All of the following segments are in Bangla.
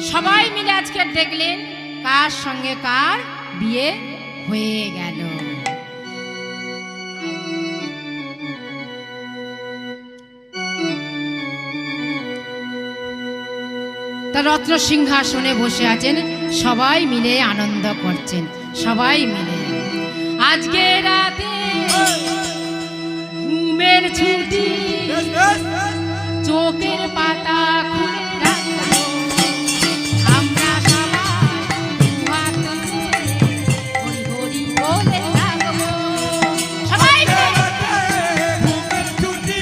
সবাই মিলে আজকে দেখলেন কার সঙ্গে কার বিয়ে হয়ে গেল। তা রত্ন সিংহাসনে বসে আছেন, সবাই মিলে আনন্দ করছেন, সবাই মিলে। আজকে রাতে ঘুমের ছুটি, চোখের পাতা খুলে রাখবো, আমরা সবাই হরি হরি বলে থাকবো। সবাই ঘুমের ছুটি,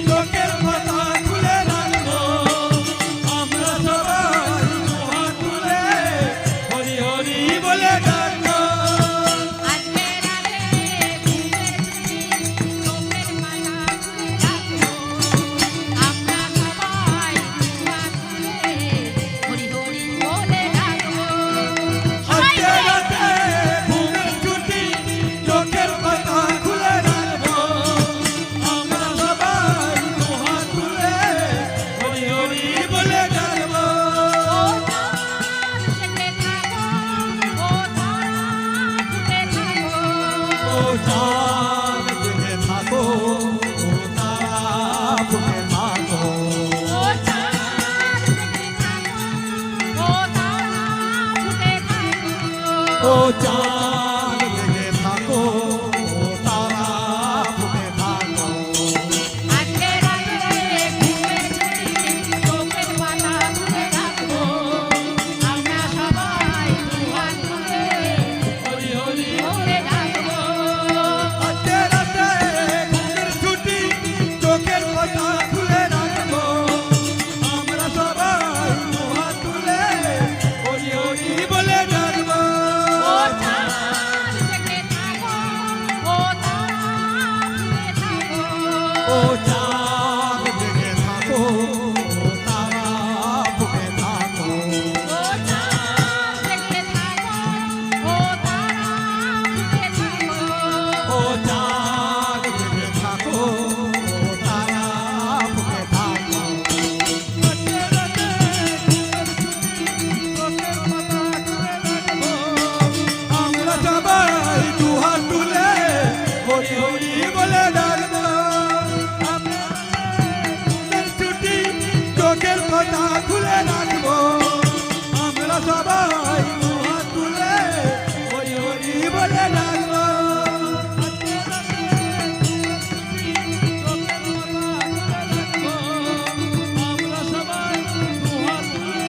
চোখের পাতা খুলে রাখবো, আমরা সবাই দুহাত তুলে হরি হরি বলে ডাকবো। আজকে রাতে ঘুমের ছুটি, চোখের পাতা খুলে রাখবো, আমরা সবাই দুহাত তুলে হরি হরি বলে ডাকবো। আজকে রাতে ঘুমের ছুটি, চোখের পাতা খুলে রাখবো, আমরা সবাই দুহাত তুলে হরি হরি বলে ডাকবো। ও চাঁদ জেগে থাকো, ও তারা ফুটে থাকো, ও চাঁদ জেগে থাকো, ও তারা ফুটে থাকো। ও চাঁদ জেগে থাকো, ও তারা ফুটে থাকো। ও চাঁদ